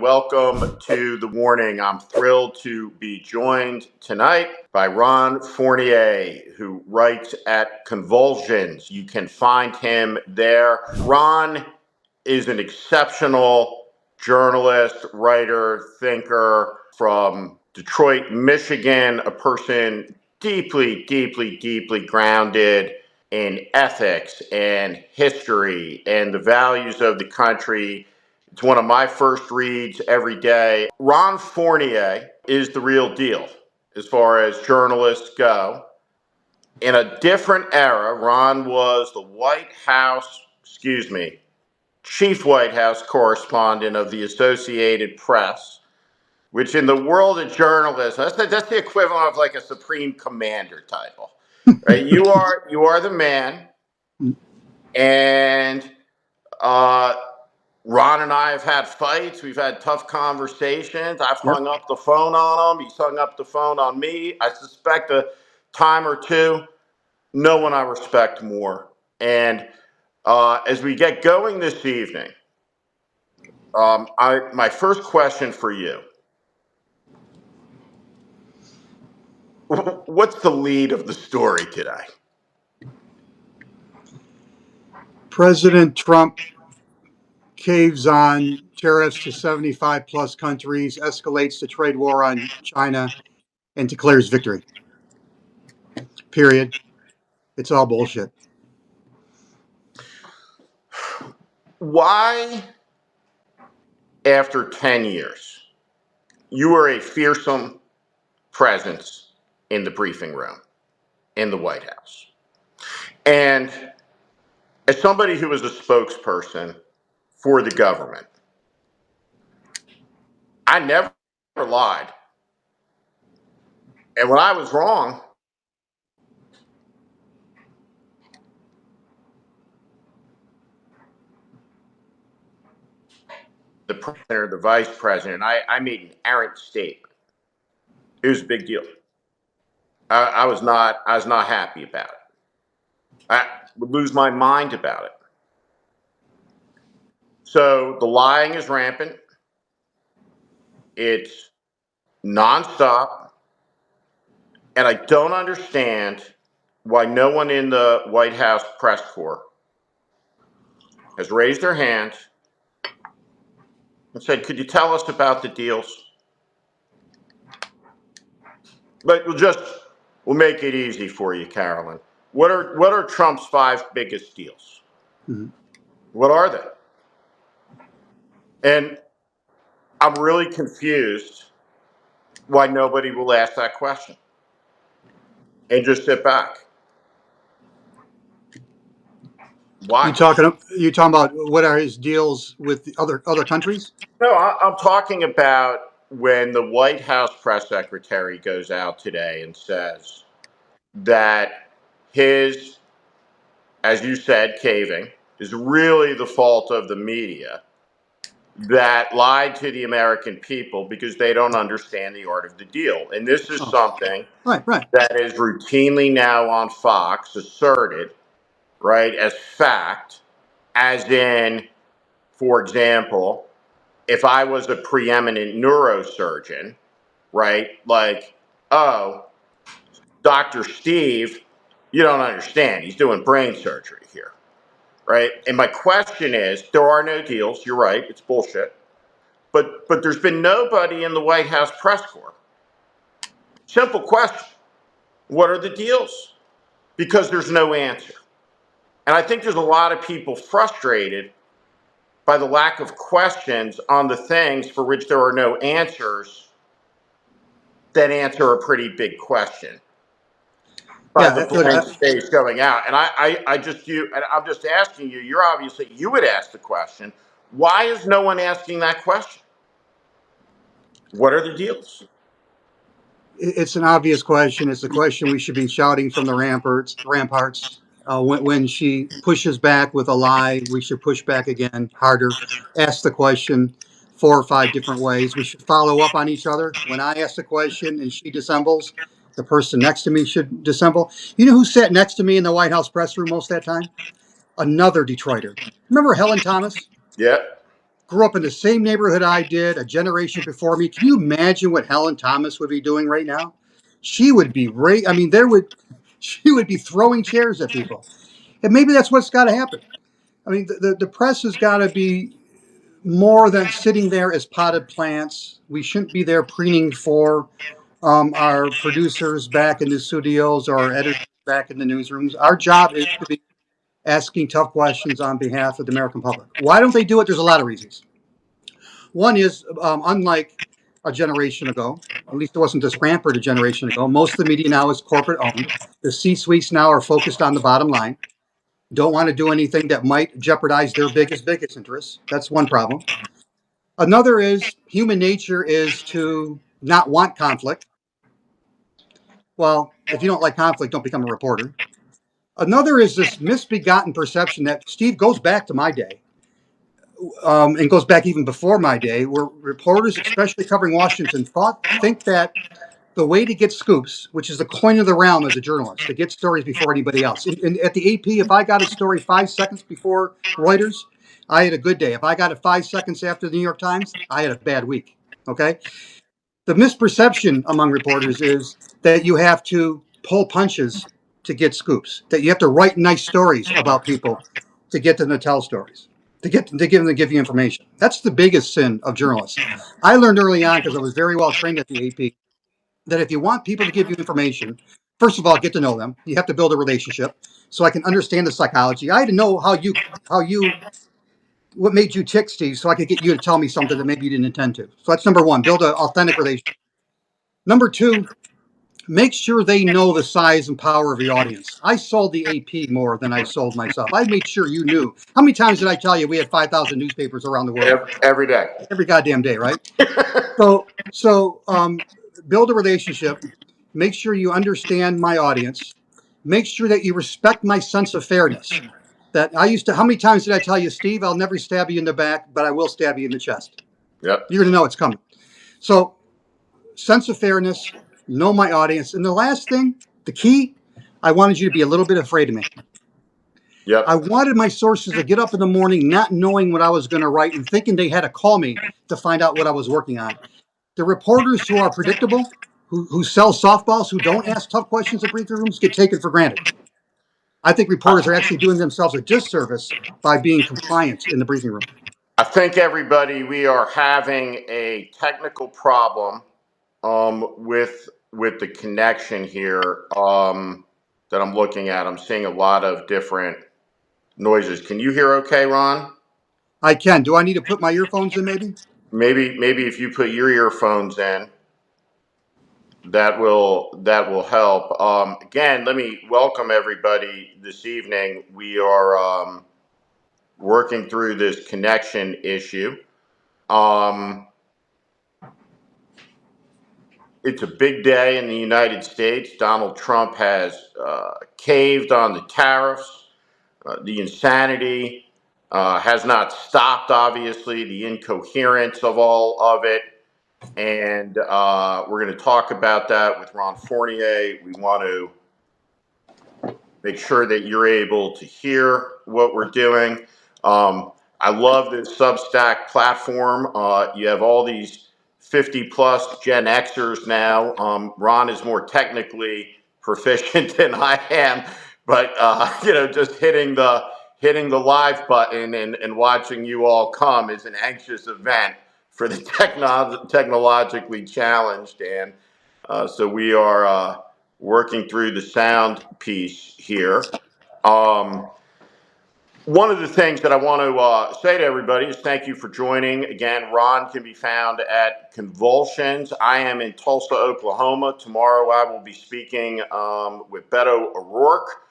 Welcome to The Warning. I'm thrilled to be joined tonight by Ron Fournier, who writes at Convulsions. You can find him there. Ron is an exceptional journalist, writer, thinker from Detroit, Michigan, a person deeply grounded in ethics and history and the values of the country. It's one of my first reads every day. Ron Fournier is the real deal as far as journalists go. In a different era, Ron was the chief White House correspondent of the Associated Press, which in the world of journalism, that's the equivalent of like a supreme commander title, right? You are the man, and Ron and I have had fights. We've had tough conversations. I've hung up the phone on him. He's hung up the phone on me. I suspect a time or two. No one I respect more. And as we get going this evening, my first question for you: what's the lead of the story today? President Trump caves on tariffs to 75 plus countries, escalates the trade war on China, and declares victory. Period. It's all bullshit. Why, after 10 years, you were a fearsome presence in the briefing room in the White House? And as somebody who was a spokesperson for the government, I never lied. And when I was wrong, the president or the vice president, I made an errant statement. It was a big deal. I was not happy about it. I would lose my mind about it. So the lying is rampant. It's nonstop. And I don't understand why no one in the White House press corps has raised their hand and said, could you tell us about the deals? But we'll make it easy for you, Carolyn. What are Trump's 5 biggest deals? Mm-hmm. What are they? And I'm really confused why nobody will ask that question and just sit back. Why? You talking about what are his deals with the other countries? No, I'm talking about when the White House press secretary goes out today and says that his, as you said, caving is really the fault of the media that lied to the American people because they don't understand the art of the deal. And this is something Right. that is routinely now on Fox asserted, right, as fact, as in, for example, if I was a preeminent neurosurgeon, right, like, oh, Dr. Steve, you don't understand. He's doing brain surgery here, right? And my question is, there are no deals. You're right. It's bullshit. But there's been nobody in the White House press corps. Simple question. What are the deals? Because there's no answer. And I think there's a lot of people frustrated by the lack of questions on the things for which there are no answers that answer a pretty big question. By the blank space going out. And I'm just asking you, you would ask the question, why is no one asking that question? What are the deals? It's an obvious question. It's a question we should be shouting from the ramparts. When she pushes back with a lie, we should push back again harder. Ask the question 4 or 5 different ways. We should follow up on each other. When I ask the question and she dissembles, the person next to me should dissemble. You know who sat next to me in the White House press room most of that time? Another Detroiter. Remember Helen Thomas? Yeah. grew up in the same neighborhood I did, a generation before me. Can you imagine what Helen Thomas would be doing right now? She would be I mean, she would be throwing chairs at people. And maybe that's what's got to happen. I mean, the press has got to be more than sitting there as potted plants. We shouldn't be there preening for our producers back in the studios or our editors back in the newsrooms. Our job is to be asking tough questions on behalf of the American public. Why don't they do it? There's a lot of reasons. One is, unlike a generation ago, at least it wasn't this rampant a generation ago, most of the media now is corporate owned. The C-suites now are focused on the bottom line, don't want to do anything that might jeopardize their biggest interests. That's one problem. Another is human nature is to not want conflict. Well, if you don't like conflict, don't become a reporter. Another is this misbegotten perception that Steve goes back to my day, and goes back even before my day, where reporters, especially covering Washington, think that the way to get scoops, which is the coin of the realm as a journalist, to get stories before anybody else. And at the AP, if I got a story 5 seconds before Reuters, I had a good day. If I got it 5 seconds after the New York Times, I had a bad week. Okay. The misperception among reporters is that you have to pull punches to get scoops, that you have to write nice stories about people to get them to tell stories, to get them to give you information. That's the biggest sin of journalists. I learned early on, because I was very well trained at the AP, that if you want people to give you information, first of all, get to know them. You have to build a relationship so I can understand the psychology. I had to know what made you tick, Steve, so I could get you to tell me something that maybe you didn't intend to. So that's number one, build an authentic relationship. Number two, make sure they know the size and power of your audience. I sold the AP more than I sold myself. I made sure you knew. How many times did I tell you we had 5,000 newspapers around the world? Every day. Every goddamn day, right? So build a relationship. Make sure you understand my audience. Make sure that you respect my sense of fairness. That how many times did I tell you, Steve, I'll never stab you in the back, but I will stab you in the chest. Yep. You're going to know it's coming. So, sense of fairness, know my audience. And the last thing, the key, I wanted you to be a little bit afraid of me. Yep. I wanted my sources to get up in the morning not knowing what I was going to write and thinking they had to call me to find out what I was working on. The reporters who are predictable, who sell softballs, who don't ask tough questions at briefing rooms, get taken for granted. I think reporters are actually doing themselves a disservice by being compliant in the briefing room. I think everybody, we are having a technical problem with the connection here that I'm looking at. I'm seeing a lot of different noises. Can you hear okay, Ron? I can. Do I need to put my earphones in maybe? Maybe if you put your earphones in, that will help. Again, let me welcome everybody this evening. We are working through this connection issue. It's a big day in the United States. Donald Trump has caved on the tariffs. The insanity has not stopped, obviously, the incoherence of all of it. And we're going to talk about that with Ron Fournier. We want to make sure that you're able to hear what we're doing. I love this Substack platform. You have all these 50 plus Gen Xers now. Ron is more technically proficient than I am, but just hitting the live button and watching you all come is an anxious event for the technologically challenged. And so we are working through the sound piece here. One of the things that I want to say to everybody is thank you for joining. Again, Ron can be found at Convulsions. I am in Tulsa, Oklahoma. Tomorrow I will be speaking with Beto O'Rourke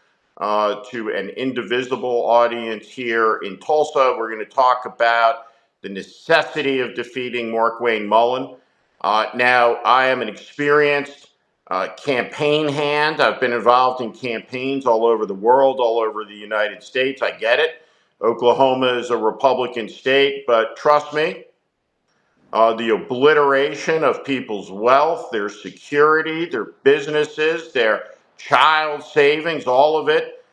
to an indivisible audience here in Tulsa. We're going to talk about the necessity of defeating Markwayne Mullin. Now, I am an experienced campaign hand. I've been involved in campaigns all over the world, all over the United States. I get it. Oklahoma is a Republican state, but trust me, the obliteration of people's wealth, their security, their businesses, their child savings, all of it,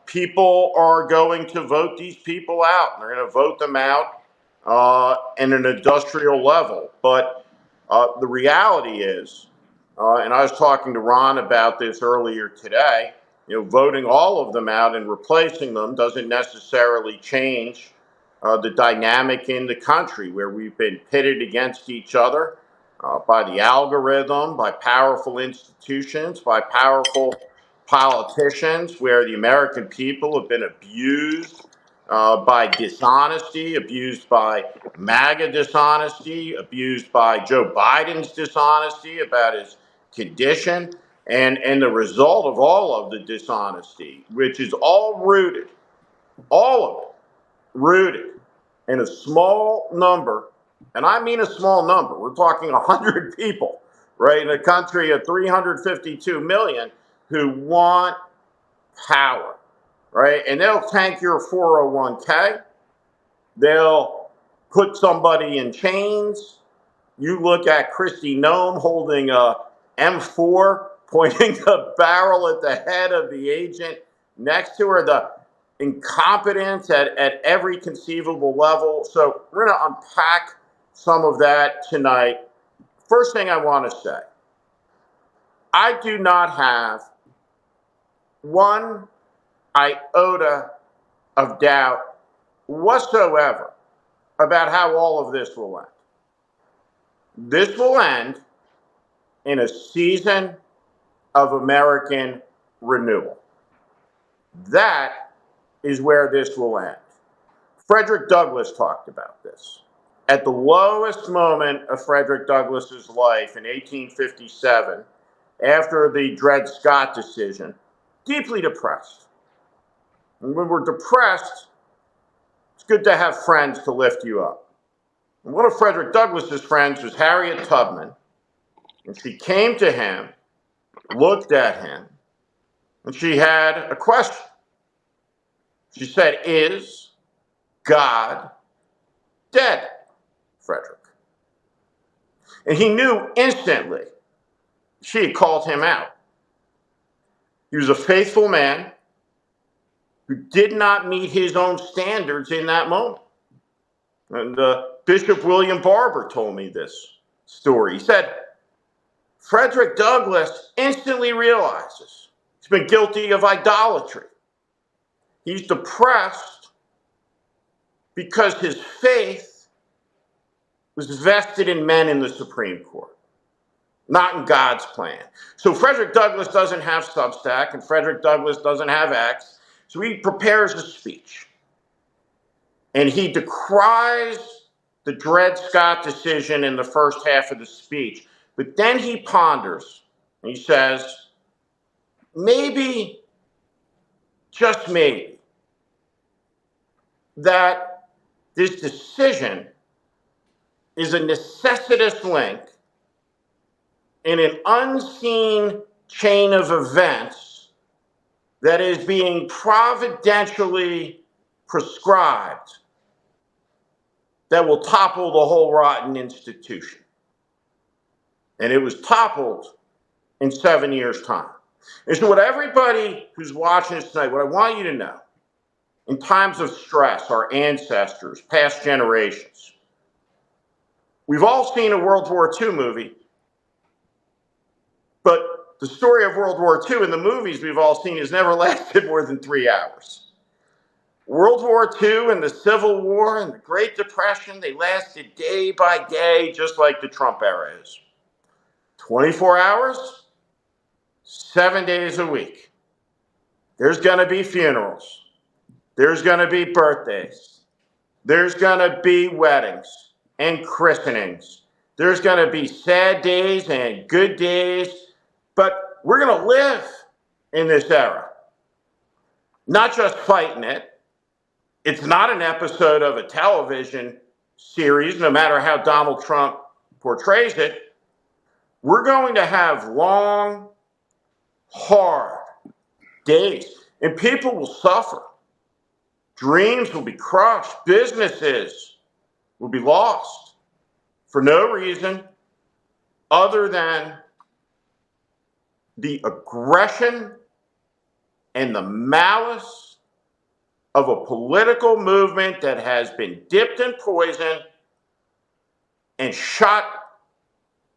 people are going to vote these people out. They're going to vote them out and an industrial level. But the reality is, and I was talking to Ron about this earlier today, voting all of them out and replacing them doesn't necessarily change the dynamic in the country where we've been pitted against each other by the algorithm, by powerful institutions, by powerful politicians, where the American people have been abused by dishonesty, abused by MAGA dishonesty, abused by Joe Biden's dishonesty about his condition, and the result of all of the dishonesty, which is all rooted, all of it, rooted in a small number, and I mean a small number. We're talking 100 people, right, in a country of 352 million who want power, right? And they'll tank your 401k. They'll put somebody in chains. You look at Kristi Noem holding a M4, pointing the barrel at the head of the agent next to her, the incompetence at every conceivable level. So we're going to unpack some of that tonight. First thing I want to say, I do not have one iota of doubt whatsoever about how all of this will end. This will end in a season of American renewal. That is where this will end. Frederick Douglass talked about this. At the lowest moment of Frederick Douglass's life in 1857, after the Dred Scott decision, deeply depressed. And when we're depressed, it's good to have friends to lift you up. And one of Frederick Douglass's friends was Harriet Tubman, and she came to him, looked at him, and she had a question. She said, "Is God dead, Frederick?" And he knew instantly she had called him out. He was a faithful man who did not meet his own standards in that moment. And Bishop William Barber told me this story. He said, Frederick Douglass instantly realizes he's been guilty of idolatry. He's depressed because his faith was vested in men in the Supreme Court, not in God's plan. So Frederick Douglass doesn't have Substack, and Frederick Douglass doesn't have X, so he prepares a speech. And he decries the Dred Scott decision in the first half of the speech. But then he ponders, and he says, maybe, just maybe, that this decision is a necessitous link in an unseen chain of events that is being providentially prescribed that will topple the whole rotten institution. And it was toppled in 7 years' time. And so what everybody who's watching this tonight, what I want you to know, in times of stress, our ancestors, past generations, we've all seen a World War II movie, but the story of World War II in the movies we've all seen has never lasted more than 3 hours. World War II and the Civil War and the Great Depression, they lasted day by day, just like the Trump era is. 24 hours, 7 days a week. There's going to be funerals. There's going to be birthdays. There's going to be weddings and christenings. There's going to be sad days and good days. But we're going to live in this era. Not just fighting it. It's not an episode of a television series, no matter how Donald Trump portrays it. We're going to have long, hard days, and people will suffer. Dreams will be crushed. Businesses will be lost for no reason other than the aggression and the malice of a political movement that has been dipped in poison and shot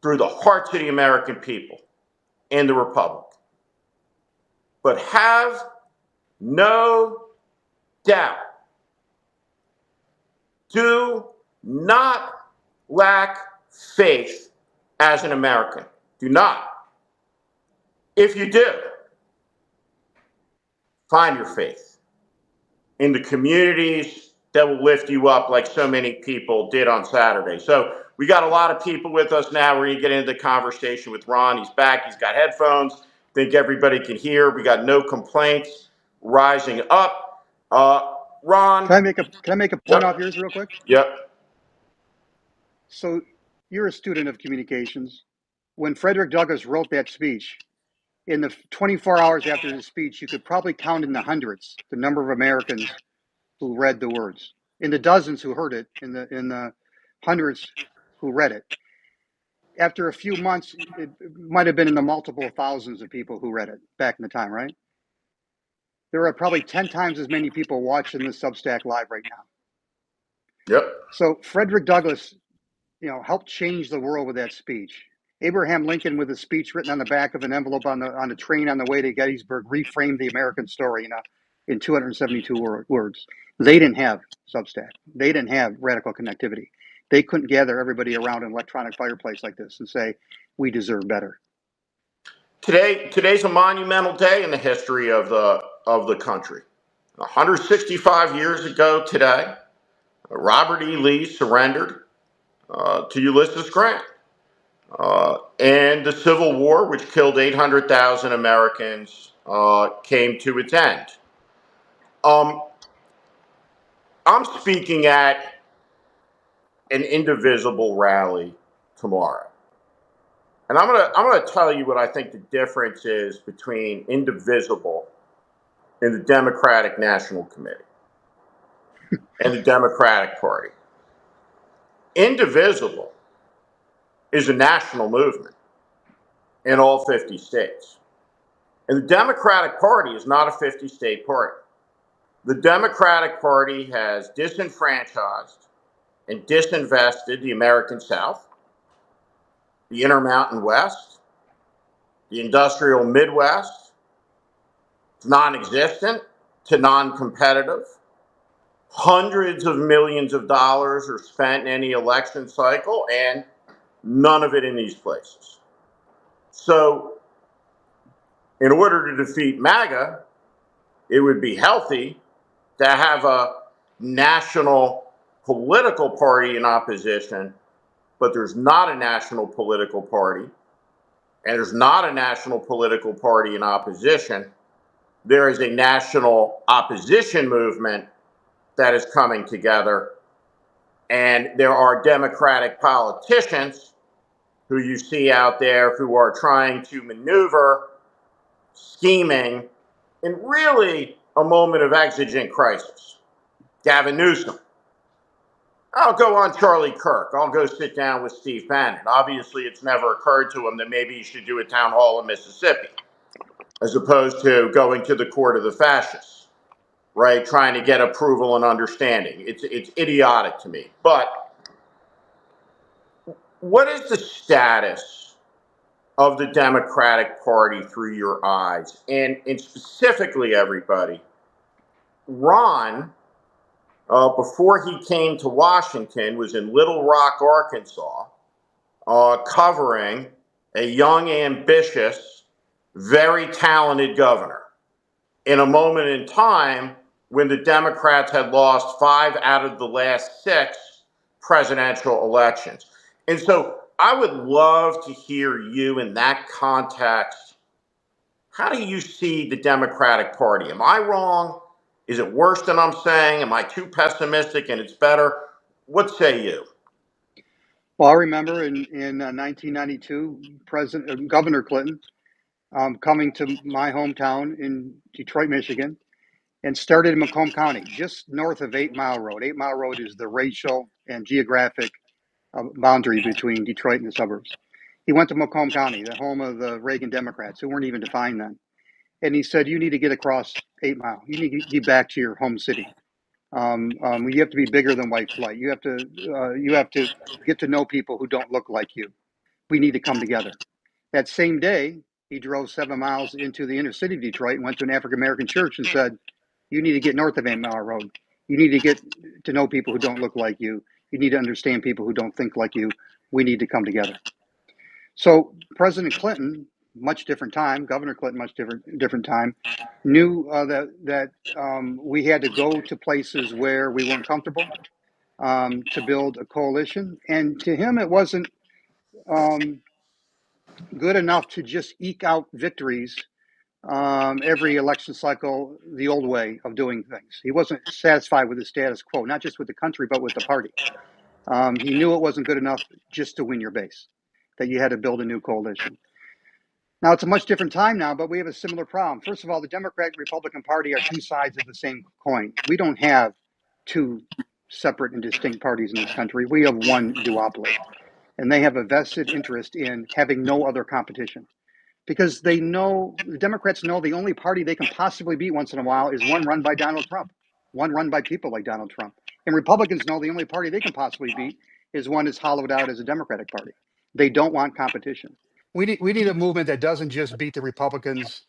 through the hearts of the American people in the Republic. But have no doubt, do not lack faith as an American. Do not. If you do, find your faith in the communities that will lift you up like so many people did on Saturday. So we got a lot of people with us now. We're going to get into the conversation with Ron. He's back. He's got headphones. Think everybody can hear. We got no complaints rising up. Ron. Can I make a point Yep. off yours real quick? Yep. So you're a student of communications. When Frederick Douglass wrote that speech, in the 24 hours after his speech, you could probably count in the hundreds the number of Americans who read the words, in the dozens who heard it, in the hundreds who read it. After a few months, it might have been in the multiple thousands of people who read it back in the time, right? There are probably 10 times as many people watching this Substack live right now. Yep. So Frederick Douglass, helped change the world with that speech. Abraham Lincoln, with a speech written on the back of an envelope on the train on the way to Gettysburg, reframed the American story in 272 words. They didn't have Substack. They didn't have radical connectivity. They couldn't gather everybody around an electronic fireplace like this and say, we deserve better. Today's a monumental day in the history of the country. 165 years ago today, Robert E. Lee surrendered to Ulysses Grant. And the Civil War, which killed 800,000 Americans, came to its end. I'm speaking at an Indivisible rally tomorrow. And I'm gonna tell you what I think the difference is between Indivisible and the Democratic National Committee and the Democratic Party. Indivisible is a national movement in all 50 states. And the Democratic Party is not a 50-state party. The Democratic Party has disenfranchised and disinvested the American South, the Intermountain West, the industrial Midwest. It's non-existent to non-competitive. Hundreds of millions of dollars are spent in any election cycle, and none of it in these places. So, in order to defeat MAGA, it would be healthy to have a national political party in opposition, but there's not a national political party, and there's not a national political party in opposition. There is a national opposition movement that is coming together, and there are Democratic politicians who you see out there who are trying to maneuver, scheming, in really a moment of exigent crisis. Gavin Newsom. I'll go on Charlie Kirk. I'll go sit down with Steve Bannon. Obviously, it's never occurred to him that maybe he should do a town hall in Mississippi, as opposed to going to the court of the fascists, right? Trying to get approval and understanding. It's idiotic to me. But what is the status of the Democratic Party through your eyes? And specifically, everybody, Ron, before he came to Washington, was in Little Rock, Arkansas, covering a young, ambitious, very talented governor in a moment in time when the Democrats had lost 5 out of the last 6 presidential elections. And so I would love to hear you in that context. How do you see the Democratic Party? Am I wrong? Is it worse than I'm saying? Am I too pessimistic and it's better? What say you? Well, I remember in 1992, Governor Clinton coming to my hometown in Detroit, Michigan, and started in Macomb County, just north of 8 Mile Road. 8 Mile Road is the racial and geographic boundary between Detroit and the suburbs. He went to Macomb County, the home of the Reagan Democrats, who weren't even defined then. And he said, you need to get across 8 Mile. You need to get back to your home city. You have to be bigger than white flight. You have to get to know people who don't look like you. We need to come together. That same day, he drove 7 miles into the inner city of Detroit and went to an African American church and said, "You need to get north of 8 Mile Road. You need to get to know people who don't look like you. You need to understand people who don't think like you. We need to come together." So President Clinton, much different time. Governor Clinton, much different time, knew that we had to go to places where we weren't comfortable to build a coalition. And to him, it wasn't um, good enough to just eke out victories every election cycle the old way of doing things. He wasn't satisfied with the status quo, not just with the country, but with the party. He knew it wasn't good enough just to win your base, that you had to build a new coalition. Now, it's a much different time now, but we have a similar problem. First of all, the Democrat and Republican Party are two sides of the same coin. We don't have two separate and distinct parties in this country. We have one duopoly, and they have a vested interest in having no other competition because they know, the Democrats know, the only party they can possibly beat once in a while is one run by Donald Trump, one run by people like Donald Trump. And Republicans know the only party they can possibly beat is one that's hollowed out as a Democratic Party. They don't want competition. We need a movement that doesn't just beat the Republicans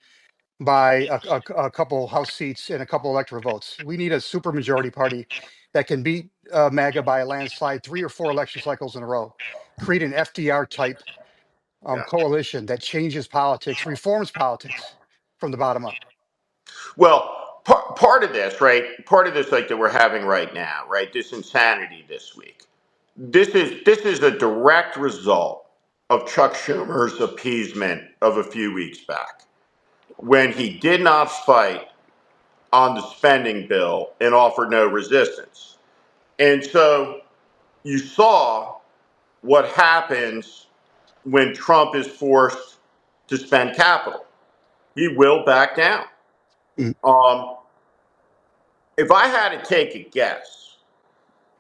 by a couple House seats and a couple electoral votes. We need a supermajority party that can beat MAGA by a landslide 3 or 4 election cycles in a row. Create an FDR type Yeah. coalition that changes politics, reforms politics from the bottom up. Well, part of this, right? Part of this, like that we're having right now, right? This insanity this week. This is a direct result of Chuck Schumer's appeasement of a few weeks back, when he did not fight on the spending bill and offered no resistance. And so you saw what happens when Trump is forced to spend capital. He will back down. Mm. Um, if I had to take a guess,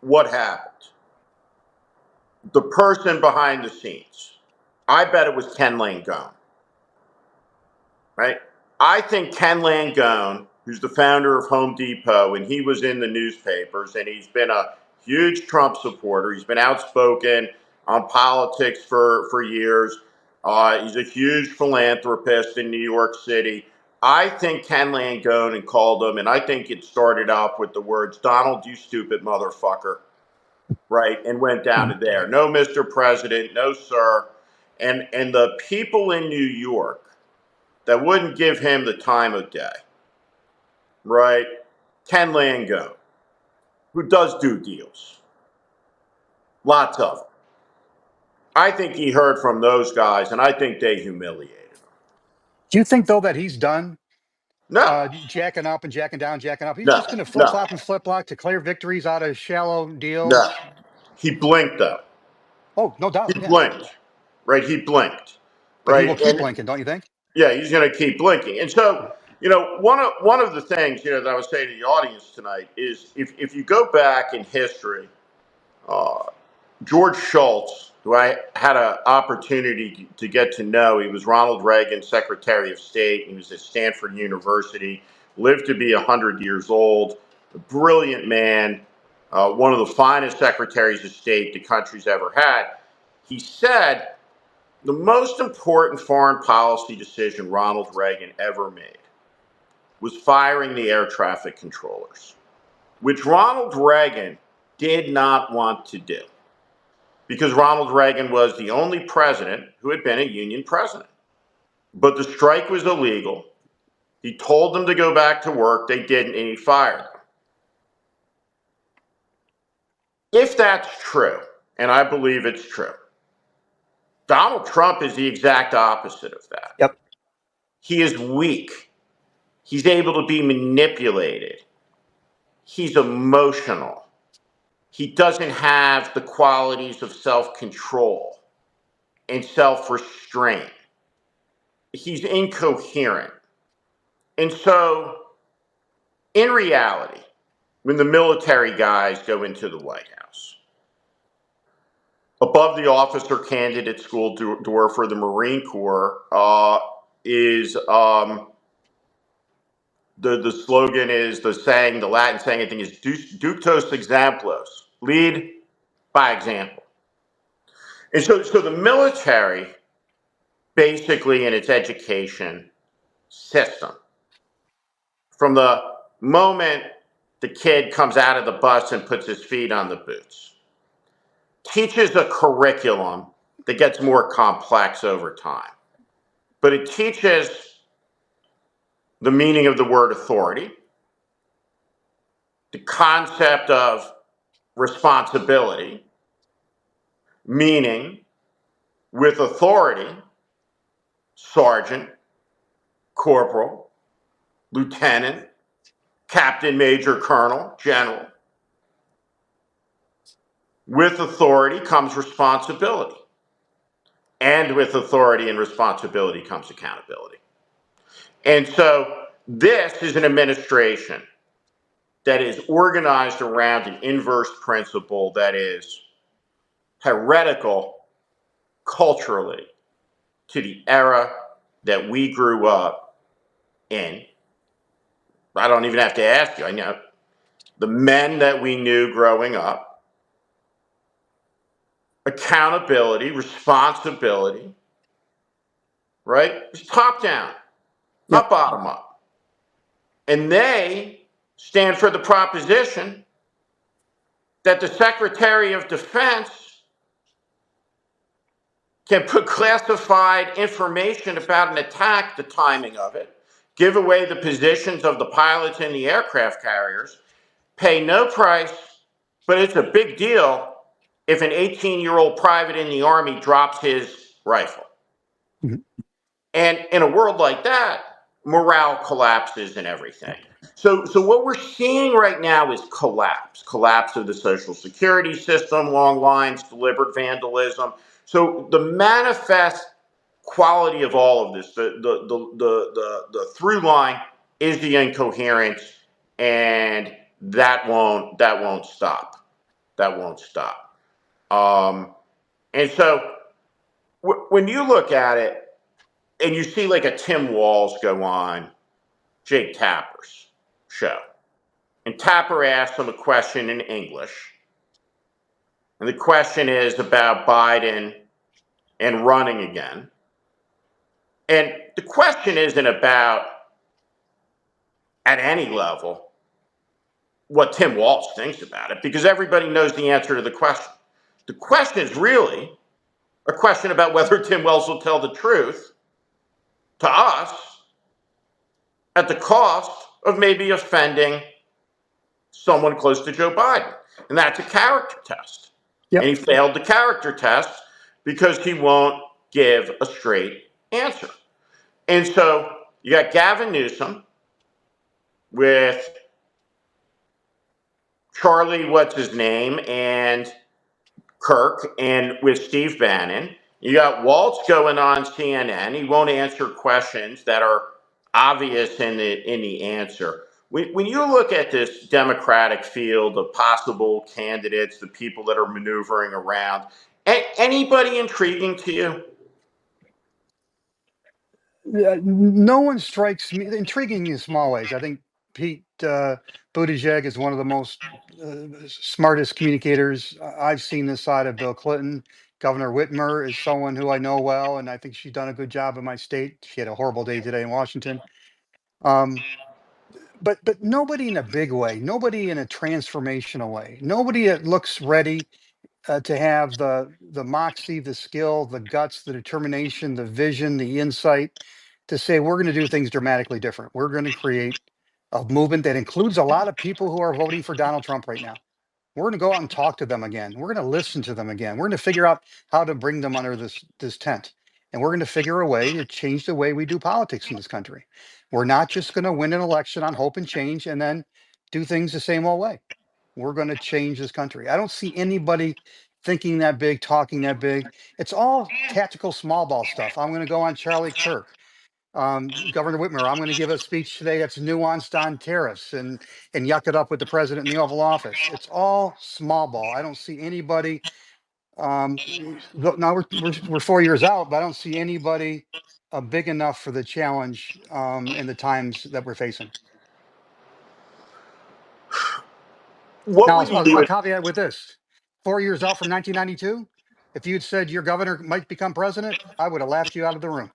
what happened? The person behind the scenes, I bet it was Ken Langone, right? I think Ken Langone, who's the founder of Home Depot, and he was in the newspapers, and he's been a huge Trump supporter. He's been outspoken on politics for years. He's a huge philanthropist in New York City. I think Ken Langone called him, and I think it started off with the words, "Donald, you stupid motherfucker," right? And went down to there. No, Mr. President, no, sir. And the people in New York that wouldn't give him the time of day, right? Ken Langone, who does do deals, lots of them. I think he heard from those guys, and I think they humiliated him. Do you think, though, that he's done No, jacking up and jacking down, jacking up? He's no, just going to flip no, flop and flip block, declare victories out of shallow no. deals. He blinked, though. Oh, no doubt. He Yeah. blinked, right? He blinked, But he right? will keep And blinking, don't you think? yeah, he's going to keep blinking. And so, one of the things that I would say to the audience tonight is, if you go back in history, uh, George Shultz, who I had an opportunity to get to know, he was Ronald Reagan's Secretary of State. He was at Stanford University, lived to be 100 years old, a brilliant man, one of the finest secretaries of state the country's ever had. He said the most important foreign policy decision Ronald Reagan ever made was firing the air traffic controllers, which Ronald Reagan did not want to do, because Ronald Reagan was the only president who had been a union president. But the strike was illegal. He told them to go back to work. They didn't, and he fired them. If that's true, and I believe it's true, Donald Trump is the exact opposite of that. Yep. He is weak. He's able to be manipulated. He's emotional. He doesn't have the qualities of self-control and self-restraint. He's incoherent. And so, in reality, when the military guys go into the White House, above the officer candidate school door for the Marine Corps is the slogan is the saying, the Latin saying, I think, is ductos exemplos, lead by example. And so the military, basically in its education system, from the moment the kid comes out of the bus and puts his feet on the boots, teaches a curriculum that gets more complex over time. But it teaches the meaning of the word authority, the concept of responsibility, meaning with authority, sergeant, corporal, lieutenant, captain, major, colonel, general. With authority comes responsibility. And with authority and responsibility comes accountability. And so this is an administration that is organized around an inverse principle that is heretical culturally to the era that we grew up in. I don't even have to ask you. I know the men that we knew growing up. Accountability, responsibility, right? It's top down, not Yep. bottom up. And they stand for the proposition that the Secretary of Defense can put classified information about an attack, the timing of it, give away the positions of the pilots and the aircraft carriers, pay no price, but it's a big deal if an 18-year-old private in the Army drops his rifle. Mhm. And in a world like that, morale collapses and everything. So what we're seeing right now is collapse of the Social Security system, long lines, deliberate vandalism. So the manifest quality of all of this, the through line is the incoherence, and that won't stop. That won't stop. And so when you look at it, and you see like a Tim Walz go on Jake Tapper's show, and Tapper asks him a question in English, and the question is about Biden and running again. And the question isn't about, at any level, what Tim Walz thinks about it, because everybody knows the answer to the question. The question is really a question about whether Tim Walz will tell the truth to us at the cost of maybe offending someone close to Joe Biden. And that's a character test. Yep. And he failed the character test because he won't give a straight answer. And so you got Gavin Newsom with Charlie, what's his name, and Kirk, and with Steve Bannon. You got Waltz going on CNN. He won't answer questions that are obvious in the answer. When you look at this Democratic field of possible candidates, the people that are maneuvering around, anybody intriguing to you? No one strikes me intriguing in small ways. I think Pete Buttigieg is one of the most smartest communicators I've seen this side of Bill Clinton. Governor Whitmer is someone who I know well, and I think she's done a good job in my state. She had a horrible day today in Washington. Um, but nobody in a big way, nobody in a transformational way, nobody that looks ready to have the moxie, the skill, the guts, the determination, the vision, the insight to say we're going to do things dramatically different. We're going to create a movement that includes a lot of people who are voting for Donald Trump right now. We're going to go out and talk to them again. We're going to listen to them again. We're going to figure out how to bring them under this tent. And we're going to figure a way to change the way we do politics in this country. We're not just going to win an election on hope and change and then do things the same old way. We're going to change this country. I don't see anybody thinking that big, talking that big. It's all tactical small ball stuff. I'm going to go on Charlie Kirk. Governor Whitmer, I'm going to give a speech today that's nuanced on tariffs and yuck it up with the president in the Oval Office. It's all small ball. I don't see anybody. Now we're 4 years out, but I don't see anybody big enough for the challenge in the times that we're facing. What Now, would you I'll do? caveat with this. 4 years out from 1992, if you'd said your governor might become president, I would have laughed you out of the room.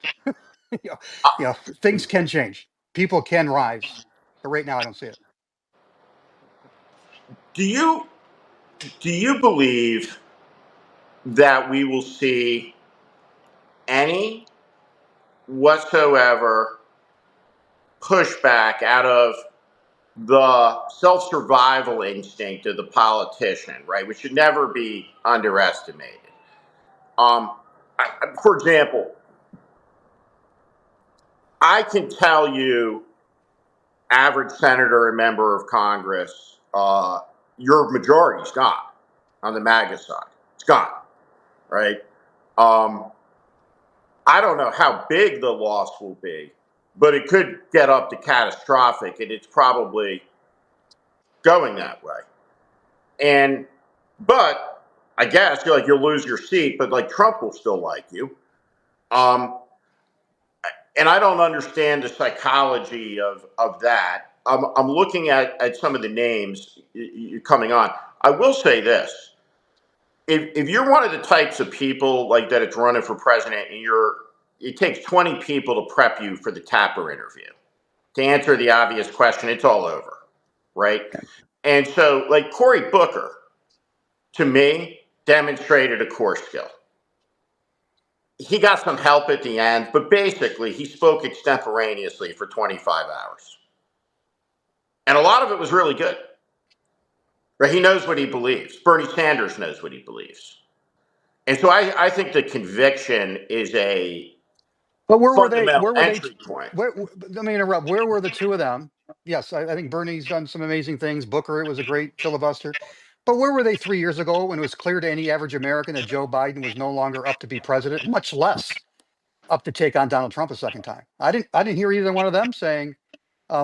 you know, you know, things can change. People can rise. But right now, I don't see it. Do you believe that we will see any whatsoever pushback out of the self-survival instinct of the politician, right? Which should never be underestimated. For example, I can tell you, average senator and member of Congress, your majority's gone on the MAGA side. It's gone, right? Um, I don't know how big the loss will be, but it could get up to catastrophic, and it's probably going that way. And but I guess you'll lose your seat, but like Trump will still like you. Um, and I don't understand the psychology of that. I'm looking at some of the names coming on. I will say this: if you're one of the types of people like that, it's running for president, and it takes 20 people to prep you for the Tapper interview. To answer the obvious question, it's all over, right? And so, like Cory Booker, to me, demonstrated a core skill. He got some help at the end, but basically, he spoke extemporaneously for 25 hours. And a lot of it was really good. Right? He knows what he believes. Bernie Sanders knows what he believes. And so I think the conviction is a But where were they? fundamental Where were they? entry point. Let me interrupt. Where were the two of them? Yes, I think Bernie's done some amazing things. Booker, it was a great filibuster. But where were they 3 years ago when it was clear to any average American that Joe Biden was no longer up to be president, much less up to take on Donald Trump a second time? I didn't hear either one of them saying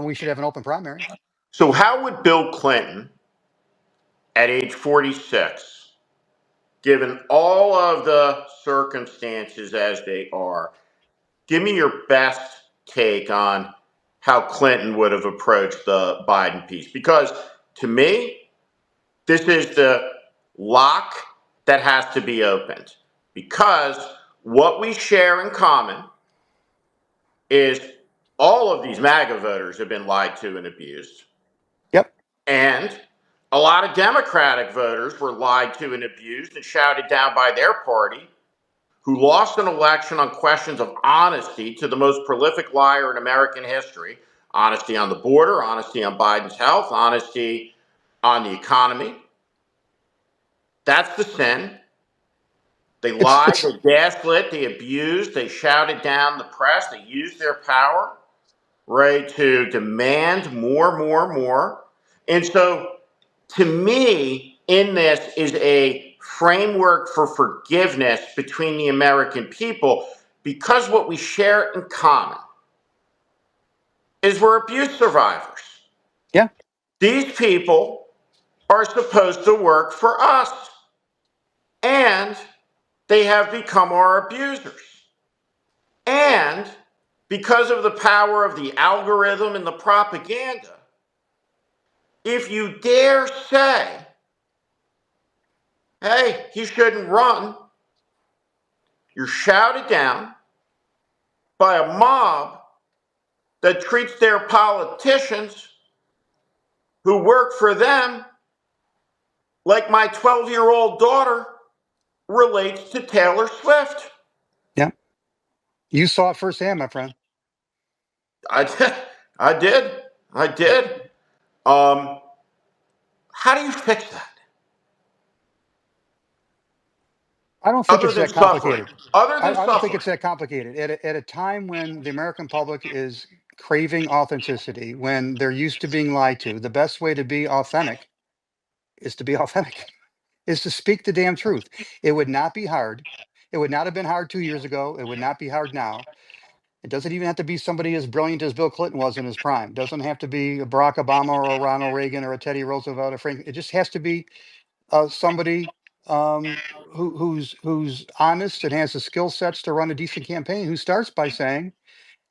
we should have an open primary. So, how would Bill Clinton, at age 46, given all of the circumstances as they are, give me your best take on how Clinton would have approached the Biden piece? Because to me, this is the lock that has to be opened. Because what we share in common is all of these MAGA voters have been lied to and abused. Yep. And a lot of Democratic voters were lied to and abused and shouted down by their party, who lost an election on questions of honesty to the most prolific liar in American history. Honesty on the border, honesty on Biden's health, honesty on the economy. That's the sin. They lied, It's they gaslit, they abused, they shouted down the press, they used their power, right, to demand more, more, more. And so, to me, in this is a framework for forgiveness between the American people, because what we share in common is we're abuse survivors. yeah. These people are supposed to work for us, and they have become our abusers. And because of the power of the algorithm and the propaganda, if you dare say, hey, he shouldn't run, you're shouted down by a mob that treats their politicians who work for them like my 12-year-old daughter relates to Taylor Swift. Yeah. You saw it firsthand, my friend. I did. I did. I did. Um, how do you fix that? I don't think Other it's than that suffering. complicated. Other than I don't think suffering. it's that complicated. At a time when the American public is craving authenticity, when they're used to being lied to, the best way to be authentic is to be authentic, is to speak the damn truth. It would not be hard. It would not have been hard 2 years ago. It would not be hard now. It doesn't even have to be somebody as brilliant as Bill Clinton was in his prime. It doesn't have to be a Barack Obama or a Ronald Reagan or a Teddy Roosevelt or Frank. It just has to be somebody who's honest and has the skill sets to run a decent campaign, who starts by saying,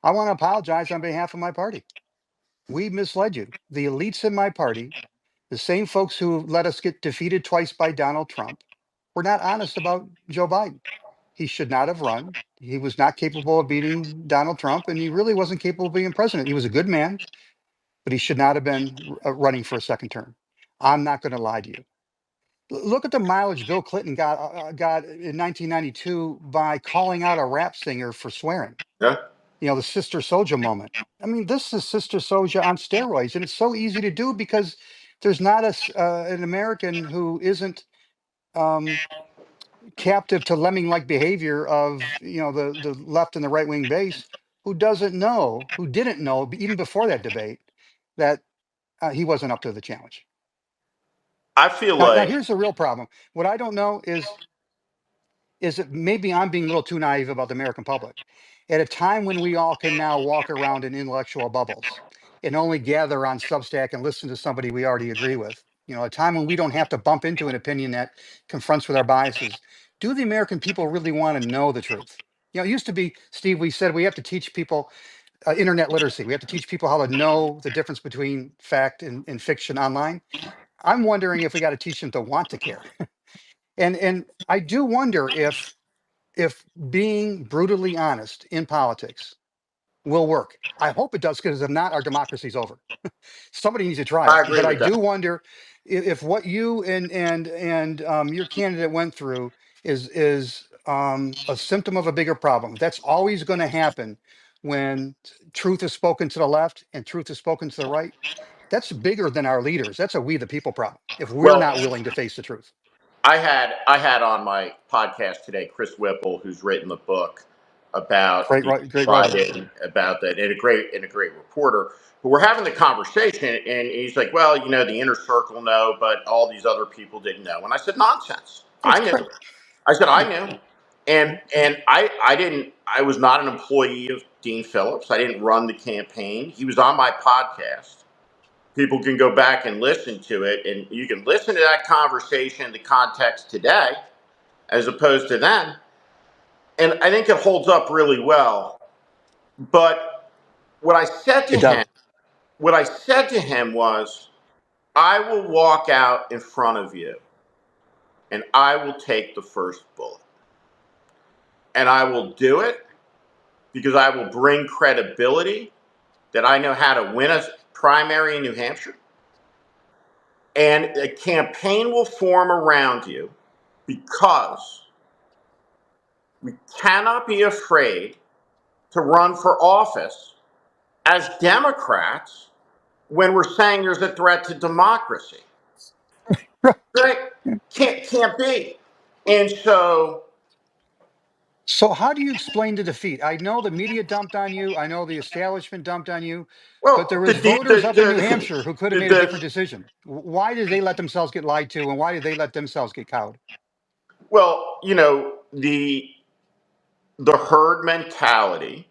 I want to apologize on behalf of my party. We misled you. The elites in my party The same folks who let us get defeated twice by Donald Trump were not honest about Joe Biden. He should not have run. He was not capable of beating Donald Trump, and he really wasn't capable of being president. He was a good man, but he should not have been running for a second term. I'm not going to lie to you. Look at the mileage Bill Clinton got in 1992 by calling out a rap singer for swearing. Yeah. The Sister Souljah moment. I mean, this is Sister Souljah on steroids, and it's so easy to do because there's not an American who isn't captive to lemming-like behavior of the left and the right-wing base who didn't know even before that debate that he wasn't up to the challenge. I feel Now like here's the real problem. What I don't know is that maybe I'm being a little too naive about the American public. At a time when we all can now walk around in intellectual bubbles and only gather on Substack and listen to somebody we already agree with, a time when we don't have to bump into an opinion that confronts with our biases, do the American people really want to know the truth? It used to be, Steve, we said we have to teach people internet literacy. We have to teach people how to know the difference between fact and fiction online. I'm wondering if we got to teach them to want to care. And I do wonder if being brutally honest in politics will work. I hope it does, because if not, our democracy's over. Somebody needs to try I it. agree But I with that. do wonder if what you and your candidate went through is a symptom of a bigger problem. That's always going to happen when truth is spoken to the left and truth is spoken to the right. That's bigger than our leaders. That's a we the people problem if we're Well, not willing to face the truth. I had on my podcast today Chris Whipple, who's written the book about the Great writer. Biden, about that, and a great reporter. But we're having the conversation, and he's like, "Well, the inner circle know, but all these other people didn't know." And I said, "Nonsense! It's I knew." correct. I said, "I Yeah. knew," and I didn't. I was not an employee of Dean Phillips. I didn't run the campaign. He was on my podcast. People can go back and listen to it, and you can listen to that conversation, the context today, as opposed to then. And I think it holds up really well. But what I said to It does. him, what I said to him was, I will walk out in front of you and I will take the first bullet. And I will do it because I will bring credibility that I know how to win a primary in New Hampshire. And a campaign will form around you because we cannot be afraid to run for office as Democrats when we're saying there's a threat to democracy. Right? Can't be. And so, So how do you explain the defeat? I know the media dumped on you. I know the establishment dumped on you, but there well, was voters up in New Hampshire who could have made a different the decision. Why did they let themselves get lied to, and why did they let themselves get cowed? well, the herd mentality,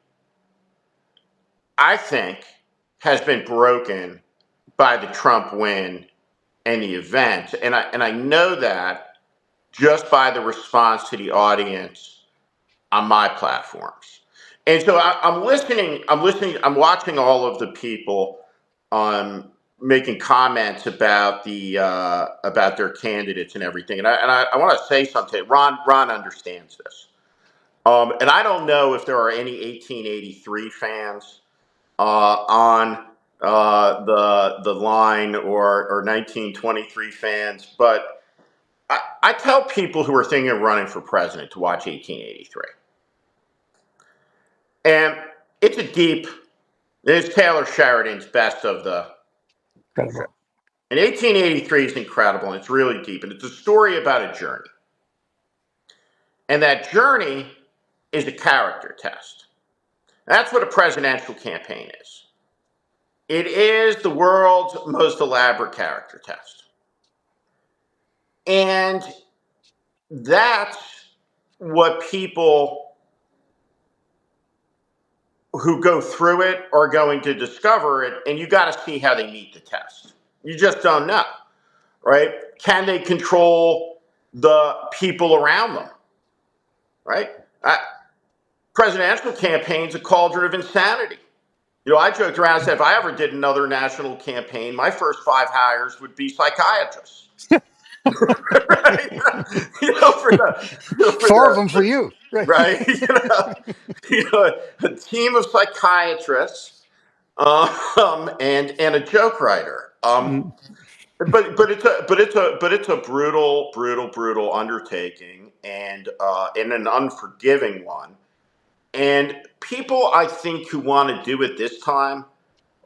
I think, has been broken by the Trump win and the event, and I know that just by the response to the audience on my platforms. And so I'm listening. I'm watching all of the people making comments about about their candidates and everything. And I want to say something. Ron understands this. And I don't know if there are any 1883 fans on the line, or 1923 fans, but I tell people who are thinking of running for president to watch 1883. And it's Taylor Sheridan's best of the. Incredible. And 1883 is incredible, and it's really deep, and it's a story about a journey. And that journey is a character test. That's what a presidential campaign is. It is the world's most elaborate character test. And that's what people who go through it are going to discover it, and you got to see how they meet the test. You just don't know, right? Can they control the people around them, right? Presidential campaign's a cauldron of insanity. I joked around and said if I ever did another national campaign, my first 5 hires would be psychiatrists. Right? For for 4 of them for you, right? right, a team of psychiatrists, and a joke writer. Mm. But it's a brutal undertaking, and an unforgiving one. And people, I think, who want to do it this time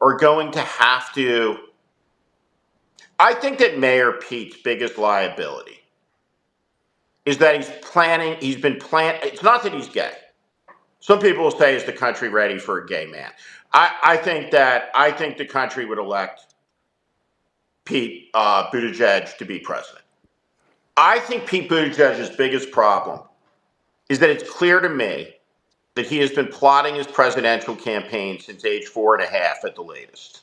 are going to have to. I think that Mayor Pete's biggest liability is that he's been planning. It's not that he's gay. Some people will say, is the country ready for a gay man? I think the country would elect Pete Buttigieg to be president. I think Pete Buttigieg's biggest problem is that it's clear to me that he has been plotting his presidential campaign since age 4.5 at the latest.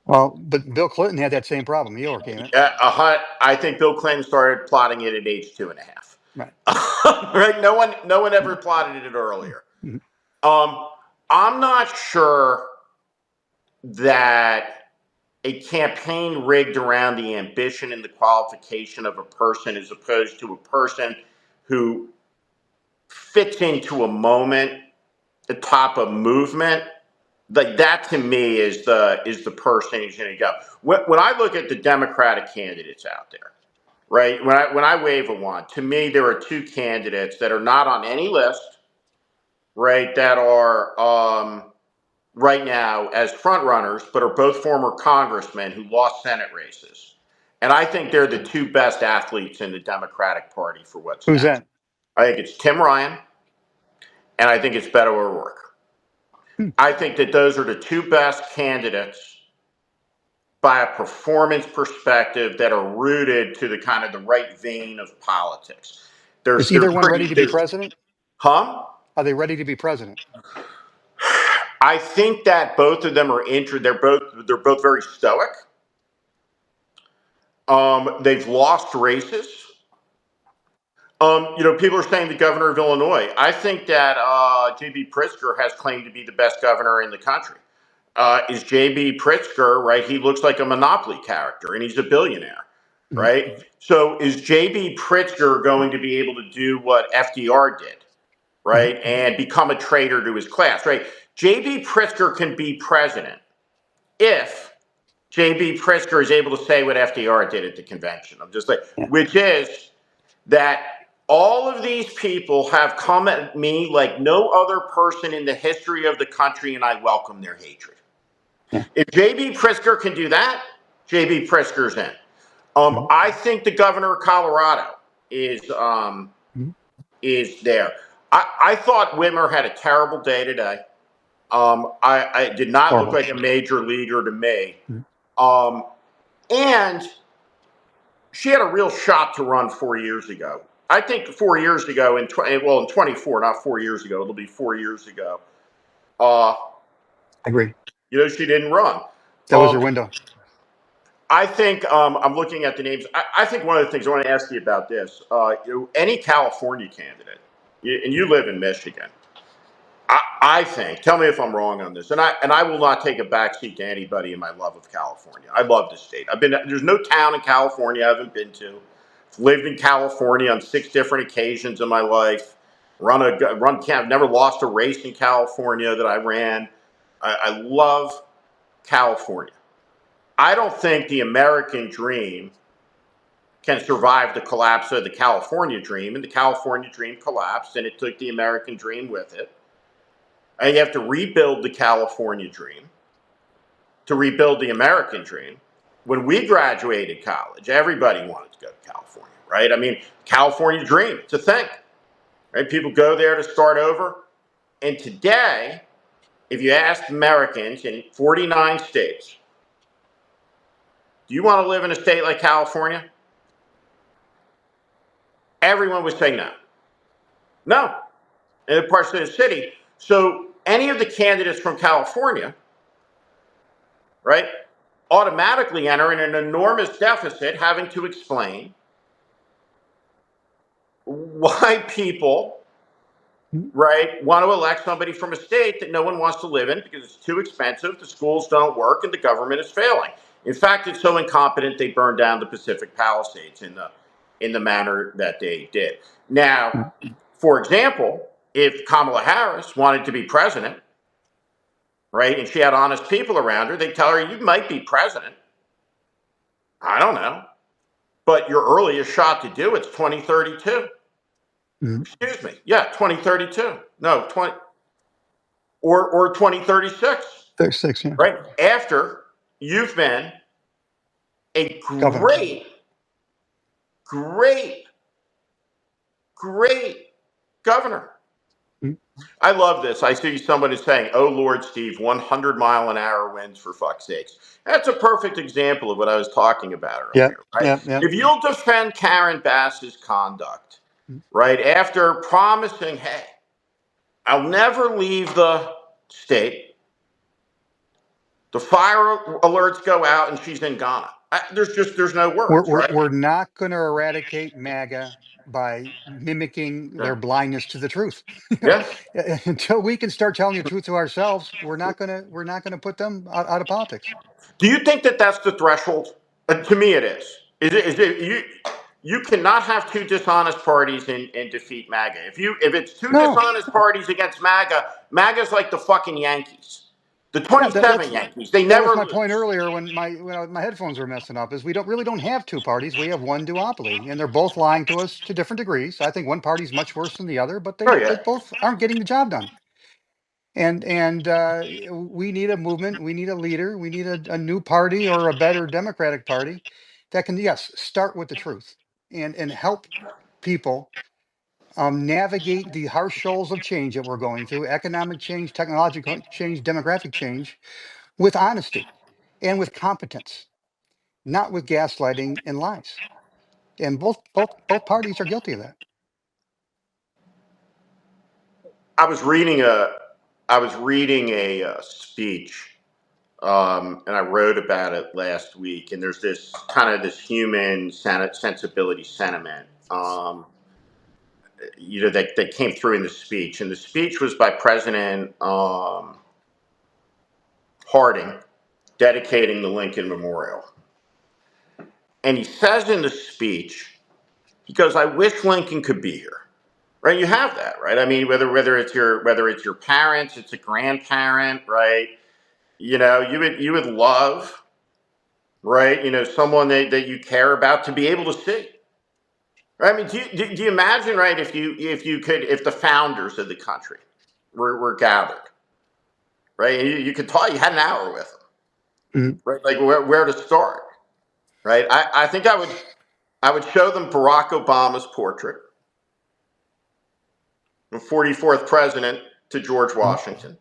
Well, but Bill Clinton had that same problem. He overcame it. I think Bill Clinton started plotting it at age 2.5. Right. Right? No one ever plotted it earlier. Mhm. I'm not sure that a campaign rigged around the ambition and the qualification of a person as opposed to a person who fits into a moment atop a movement, like that to me is the person who's going to go. When I look at the Democratic candidates out there, right? When I wave a wand, to me there are two candidates that are not on any list, right? That are right now as front runners, but are both former congressmen who lost Senate races. And I think they're the two best athletes in the Democratic Party for what's Who's next. that? I think it's Tim Ryan, and I think it's Beto O'Rourke. Hmm. I think that those are the two best candidates by a performance perspective that are rooted to the kind of the right vein of politics. Is either one ready to be president? Huh? Are they ready to be president? I think that both of them are they're both very stoic. They've lost races. People are saying the governor of Illinois. I think that J.B. Pritzker has claimed to be the best governor in the country. Is J.B. Pritzker, right? He looks like a Monopoly character, and he's a billionaire, Mhm. right? So is J.B. Pritzker going to be able to do what FDR did, right, and become a traitor to his class, right? J.B. Pritzker can be president if J.B. Pritzker is able to say what FDR did at the convention. I'm just like, Yeah. which is that all of these people have come at me like no other person in the history of the country, and I welcome their hatred. Yeah. If J.B. Pritzker can do that, J.B. Pritzker's in. Mhm. I think the governor of Colorado is there. I thought Whitmer had a terrible day today. I did not look Horrible. like a major leader to me. Mhm. And she had a real shot to run 4 years ago. I think 4 years ago, in 24, not 4 years ago, it'll be 4 years ago. I agree. She didn't run. That was her window. I think I'm looking at the names. I think one of the things I want to ask you about this, any California candidate, and you live in Michigan, I think, tell me if I'm wrong on this, and I will not take a backseat to anybody in my love of California. I love the state. There's no town in California I haven't been to. I've lived in California on 6 different occasions in my life. I've never lost a race in California that I ran. I love California. I don't think the American dream can survive the collapse of the California dream, and the California dream collapsed, and it took the American dream with it. And you have to rebuild the California dream to rebuild the American dream. When we graduated college, everybody wanted to go to California, right? I mean, California dream, it's a thing, right? People go there to start over. And today, if you ask Americans in 49 states, do you want to live in a state like California? Everyone would say no. No. In the parts of the city. So any of the candidates from California, right, automatically enter in an enormous deficit having to explain why people right, want to elect somebody from a state that no one wants to live in because it's too expensive, the schools don't work, and the government is failing. In fact, it's so incompetent they burned down the Pacific Palisades in the manner that they did. Now, for example, if Kamala Harris wanted to be president, right, and she had honest people around her, they'd tell her, you might be president. I don't know. But your earliest shot to do it's 2032. Mm-hmm. Excuse me. Yeah, 2032. No, 20 or 2036. 36, yeah. Right? After you've been a Governor. great, great governor. Mm-hmm. I love this. I see somebody saying, oh, Lord, Steve, 100-mile-an-hour winds, for fuck's sakes. That's a perfect example of what I was talking about Yeah, earlier, right? yeah, yeah. If you'll defend Karen Bass's conduct, right, after promising, hey, I'll never leave the state, the fire alerts go out and she's in Ghana. There's no words, right? We're not going to eradicate MAGA by mimicking Yeah. their blindness to the truth. Yeah. Until we can start telling the truth to ourselves, we're not gonna put them out of politics. Do you think that that's the threshold? To me, it is. Is it you cannot have two dishonest parties and defeat MAGA. If it's two No, dishonest parties against MAGA, MAGA's like the fucking Yankees, the yeah, 27 Yankees. They that was never my point lose. earlier when my headphones were messing up. Is we don't have two parties. We have one duopoly, and they're both lying to us to different degrees. I think one party's much worse than the other, but Oh they yeah. both aren't getting the job done. And we need a movement. We need a leader. We need a new party or a better Democratic Party that can, yes, start with the truth and help people navigate the harsh shoals of change that we're going through: economic change, technological change, demographic change, with honesty and with competence, not with gaslighting and lies. And both parties are guilty of that. I was reading a speech, and I wrote about it last week. And there's this kind of this human sensibility sentiment, that came through in the speech. And the speech was by President Harding, dedicating the Lincoln Memorial. And he says in the speech, he goes, "I wish Lincoln could be here." Right? You have that, right? I mean, whether it's your parents, it's a grandparent, right? You would love, right? Someone that you care about to be able to see. Right? I mean, do you imagine, right? If the founders of the country were gathered, right? And you could talk. You had an hour with them, Mhm. right? Like where to start, right? I think I would show them Barack Obama's portrait, the 44th president to George Washington,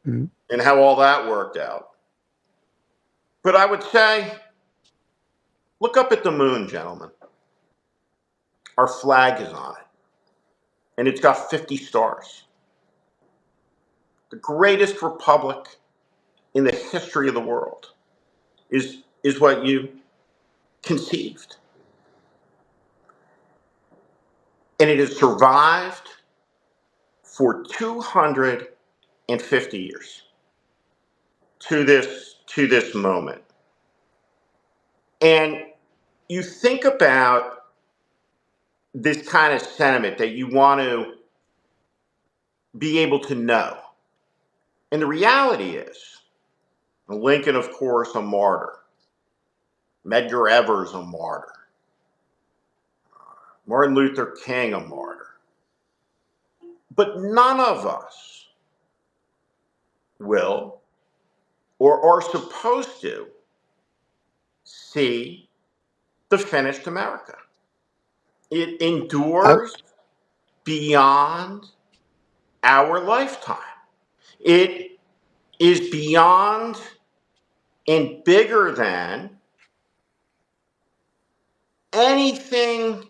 Mhm. and how all that worked out. But I would say, look up at the moon, gentlemen. Our flag is on it, and it's got 50 stars. The greatest republic in the history of the world is what you conceived. And it has survived for 250 years to this moment. And you think about this kind of sentiment that you want to be able to know. And the reality is, Lincoln, of course, a martyr. Medgar Evers, a martyr. Martin Luther King, a martyr. But none of us will or are supposed to see the finished America. It I, endures beyond our lifetime. It is beyond and bigger than anything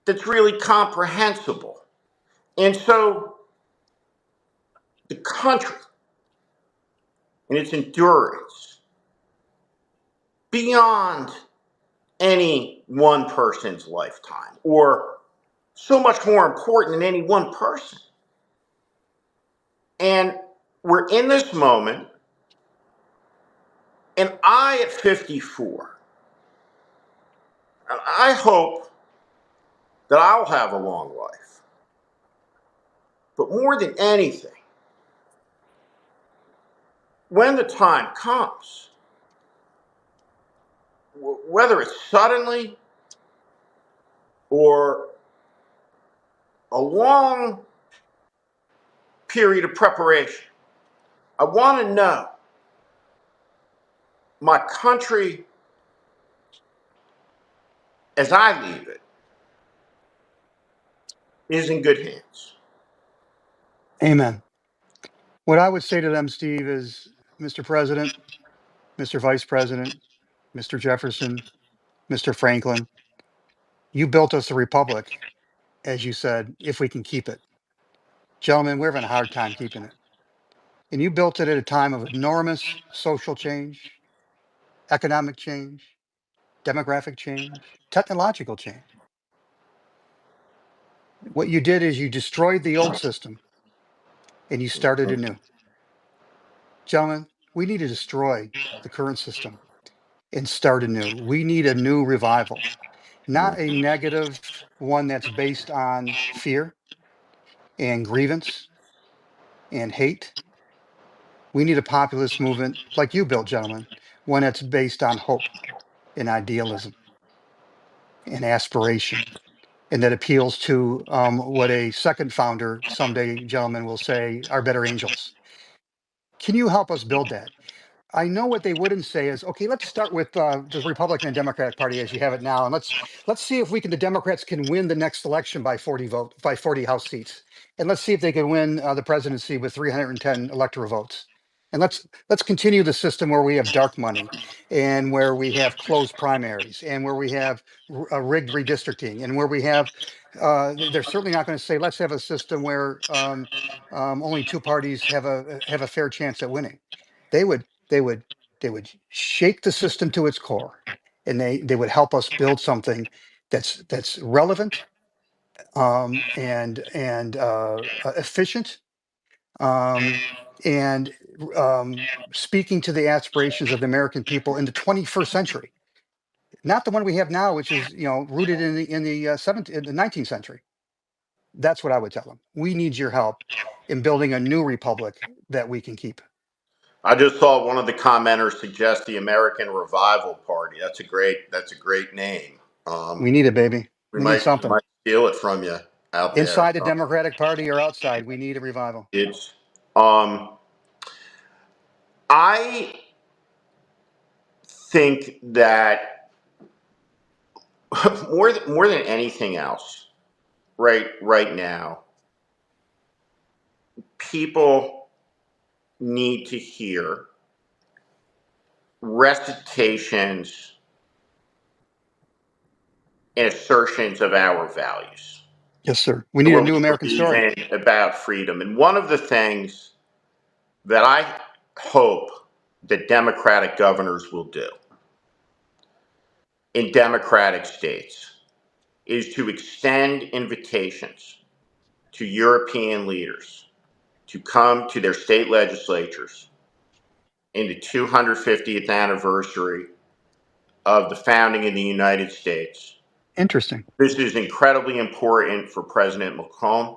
that's really comprehensible. And so the country and its endurance beyond any one person's lifetime or so much more important than any one person. And we're in this moment, and I, at 54, and I hope that I'll have a long life. But more than anything, when the time comes, whether it's suddenly or a long period of preparation, I want to know my country, as I leave it, is in good hands. Amen. What I would say to them, Steve, is Mr. President, Mr. Vice President, Mr. Jefferson, Mr. Franklin, you built us a republic, as you said, if we can keep it. Gentlemen, we're having a hard time keeping it. And you built it at a time of enormous social change, economic change, demographic change, technological change. What you did is you destroyed the old system and you started anew. Gentlemen, we need to destroy the current system and start anew. We need a new revival, not a negative one that's based on fear and grievance and hate. We need a populist movement like you built, gentlemen, one that's based on hope and idealism and aspiration, and that appeals to what a second founder someday, gentlemen, will say are better angels. Can you help us build that? I know what they wouldn't say is, okay, let's start with the Republican and Democratic Party as you have it now, and let's see if the Democrats can win the next election by 40 House seats, and let's see if they can win the presidency with 310 electoral votes, and let's continue the system where we have dark money, and where we have closed primaries, and where we have rigged redistricting, and where we have. They're certainly not going to say let's have a system where only two parties have a fair chance at winning. They would they would they would shake the system to its core, and they would help us build something that's relevant, and efficient, um, and speaking to the aspirations of the American people in the 21st century, not the one we have now, which is rooted in the 19th century. That's what I would tell them. We need your help in building a new republic that we can keep. I just saw one of the commenters suggest the American Revival Party. That's a great name. We need it, baby. We We need might something. steal it from you out there. Inside the Democratic Party or outside, we need a revival. It's I think that more than anything else, right now, people need to hear recitations and assertions of our values, Yes, sir. We and need a what new we American believe story. in about freedom. And one of the things that I hope that Democratic governors will do in Democratic states is to extend invitations to European leaders to come to their state legislatures in the 250th anniversary of the founding of the United States. Interesting. This is incredibly important for President Macron.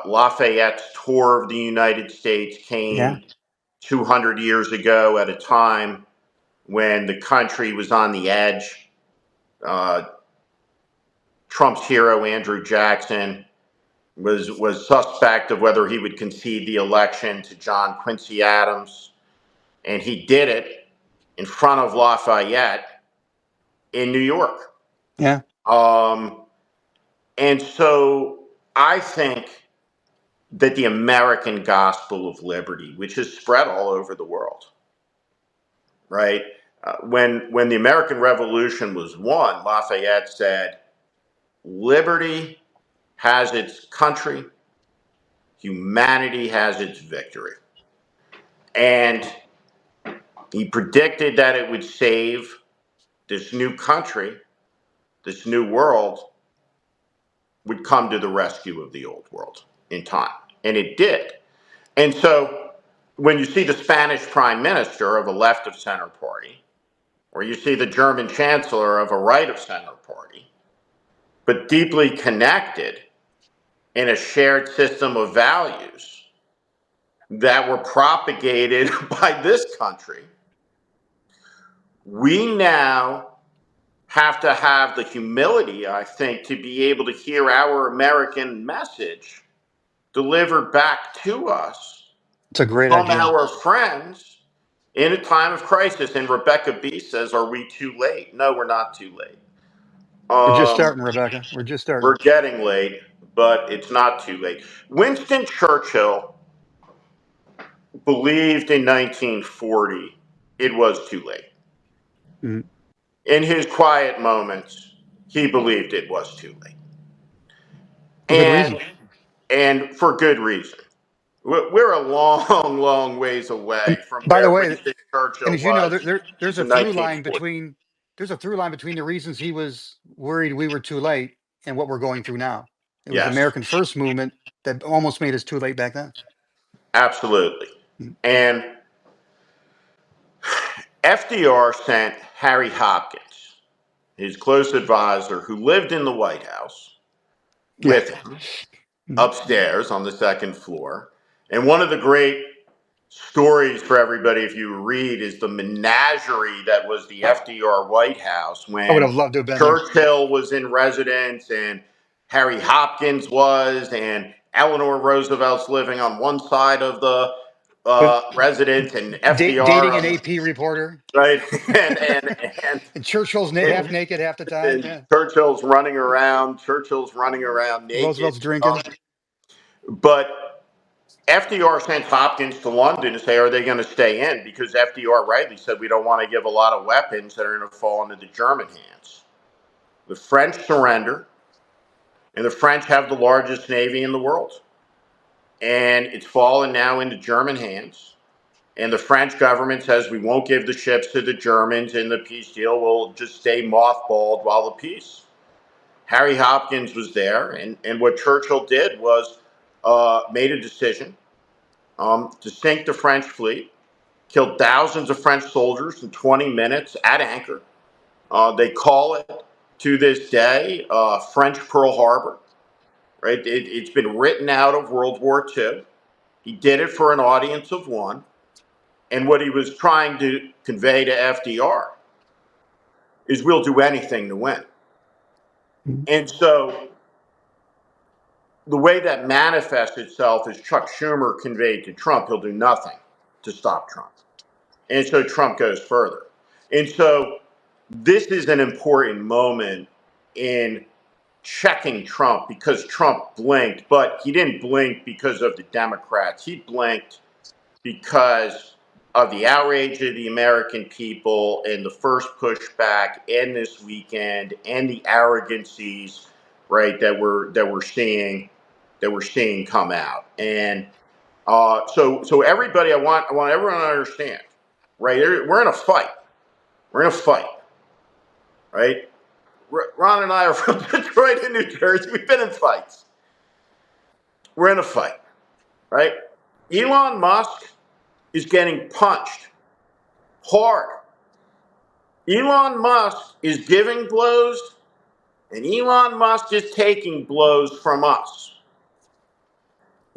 Lafayette's tour of the United States Yeah. came 200 years ago at a time when the country was on the edge. Uh, Trump's hero, Andrew Jackson, was suspect of whether he would concede the election to John Quincy Adams, and he did it in front of Lafayette in New York. Yeah. And so I think that the American gospel of liberty, which has spread all over the world, right? When the American Revolution was won, Lafayette said, "Liberty has its country, humanity has its victory." And he predicted that it would save this new country, this new world, would come to the rescue of the old world in time. And it did. And so when you see the Spanish prime minister of a left of center party, or you see the German chancellor of a right of center party, but deeply connected in a shared system of values that were propagated by this country, we now have to have the humility, I think, to be able to hear our American message delivered back to us It's a great from idea. our friends in a time of crisis. And Rebecca B says, are we too late? No, we're not too late. We're just starting, Rebecca. We're just starting. We're getting late, but it's not too late. Winston Churchill believed in 1940 it was too late. Mhm. In his quiet moments, he believed it was too late. For good reason. And for good reason. We're a long, long ways away And from by the where way, Winston and Churchill as you know, was there's a in through line 1940. between the reasons he was worried we were too late and what we're going through now. It was the Yes, American First movement that almost made us too late back then. absolutely. Mm. And FDR sent Harry Hopkins, his close advisor, who lived in the White House, Yeah. with him Mhm. upstairs on the second floor. And one of the great stories for everybody, if you read, is the menagerie that was the FDR White House I would when have loved to have been there. Churchill was in residence and Harry Hopkins was, and Eleanor Roosevelt's living on one side of the But residence, and FDR dating on an the AP reporter right, and and Churchill's half and, naked half the time. and Yeah. Churchill's running around. Churchill's running around naked. Roosevelt's drinking. But FDR sent Hopkins to London to say, are they going to stay in? Because FDR rightly said, we don't want to give a lot of weapons that are going to fall into the German hands. The French surrender, and the French have the largest navy in the world. And it's fallen now into German hands. And the French government says, we won't give the ships to the Germans, and the peace deal will just stay mothballed while the peace. Harry Hopkins was there, and what Churchill did was made a decision to sink the French fleet, killed thousands of French soldiers in 20 minutes at anchor. They call it, to this day, French Pearl Harbor. Right? It's been written out of World War II. He did it for an audience of one. And what he was trying to convey to FDR is we'll do anything to win. Mhm. And so the way that manifests itself is Chuck Schumer conveyed to Trump, he'll do nothing to stop Trump. And so Trump goes further. And so this is an important moment in checking Trump because Trump blinked, but he didn't blink because of the Democrats. He blinked because of the outrage of the American people and the first pushback and this weekend and the arrogancies, right, that we're seeing come out. And so everybody, I want everyone to understand, right? We're in a fight. We're in a fight, right? Ron and I are from Detroit and New Jersey. We've been in fights. We're in a fight, right? Elon Musk is getting punched hard. Elon Musk is giving blows, and Elon Musk is taking blows from us.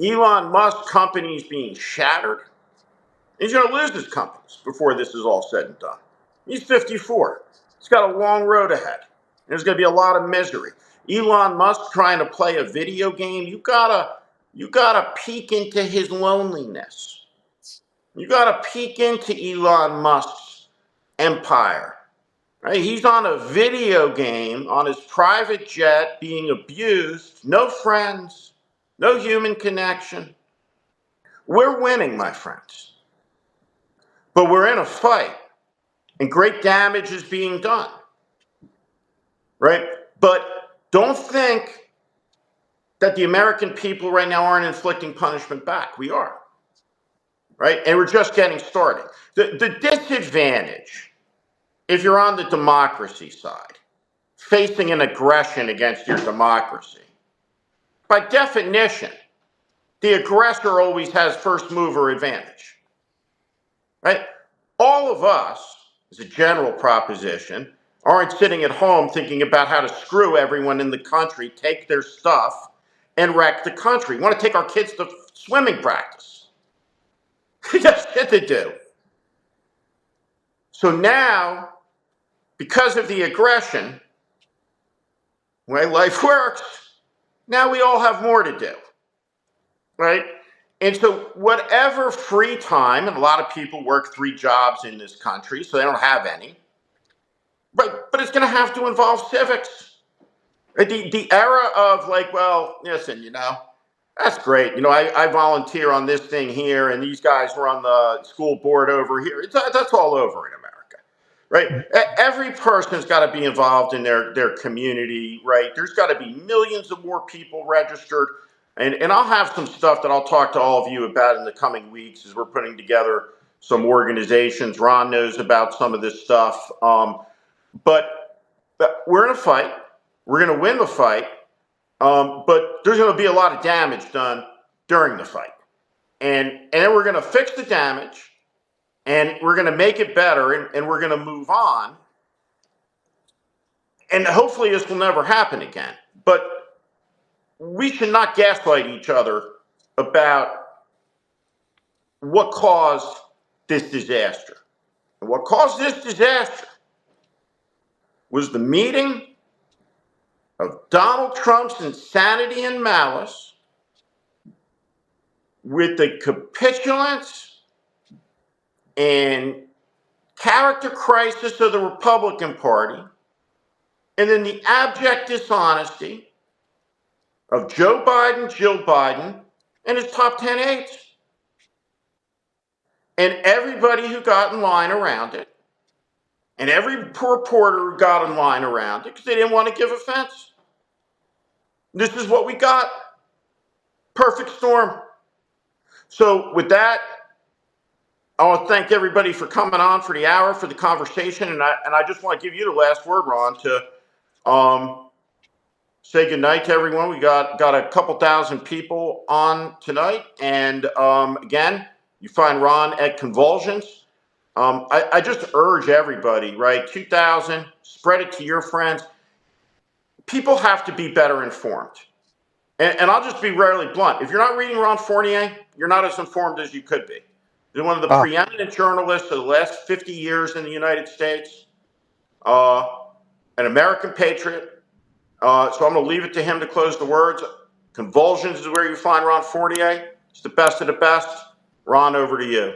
Elon Musk companies being shattered. He's going to lose his companies before this is all said and done. He's 54. He's got a long road ahead. There's going to be a lot of misery. Elon Musk trying to play a video game. You gotta peek into his loneliness. You gotta peek into Elon Musk's empire. Right? He's on a video game on his private jet being abused. No friends, no human connection. We're winning, my friends. But we're in a fight, and great damage is being done. Right? But don't think that the American people right now aren't inflicting punishment back. We are. Right? And we're just getting started. The disadvantage, if you're on the democracy side, facing an aggression against your democracy, by definition, the aggressor always has first mover advantage, right? All of us, as a general proposition, aren't sitting at home thinking about how to screw everyone in the country, take their stuff, and wreck the country. We want to take our kids to swimming practice. That's shit to do. So now, because of the aggression, the way life works, now we all have more to do, right? And so whatever free time, and a lot of people work 3 jobs in this country, so they don't have any, but it's going to have to involve civics. The era of like, well, listen, that's great. I volunteer on this thing here, and these guys were on the school board over here. That's all over in America, right? Every person's got to be involved in their community, right? There's got to be millions of more people registered. And I'll have some stuff that I'll talk to all of you about in the coming weeks as we're putting together some organizations. Ron knows about some of this stuff. But we're in a fight. We're going to win the fight. But there's going to be a lot of damage done during the fight. And then we're going to fix the damage, and we're going to make it better, and we're going to move on. And hopefully this will never happen again. But we should not gaslight each other about what caused this disaster. And what caused this disaster was the meeting of Donald Trump's insanity and malice with the capitulance and character crisis of the Republican Party, and then the abject dishonesty of Joe Biden, Jill Biden, and his top 10 aides. And everybody who got in line around it, and every reporter who got in line around it, because they didn't want to give offense. This is what we got. Perfect storm. So with that, I want to thank everybody for coming on for the hour, for the conversation, and I just want to give you the last word, Ron, to say goodnight to everyone. We got a couple thousand people on tonight, and again, you find Ron at Convulsions. I just urge everybody, right? 2,000, spread it to your friends. People have to be better informed. And I'll just be rarely blunt. If you're not reading Ron Fournier, you're not as informed as you could be. He's one of the preeminent journalists of the last 50 years in the United States, an American patriot. So I'm going to leave it to him to close the words. Convulsions is where you find Ron Fournier. It's the best of the best. Ron, over to you.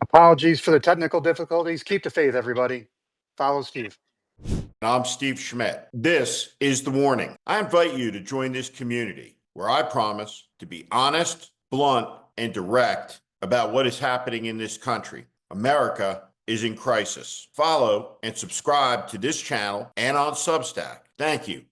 Apologies for the technical difficulties. Keep the faith, everybody. Follow Steve. I'm Steve Schmidt. This is The Warning. I invite you to join this community where I promise to be honest, blunt, and direct about what is happening in this country. America is in crisis. Follow and subscribe to this channel and on Substack. Thank you.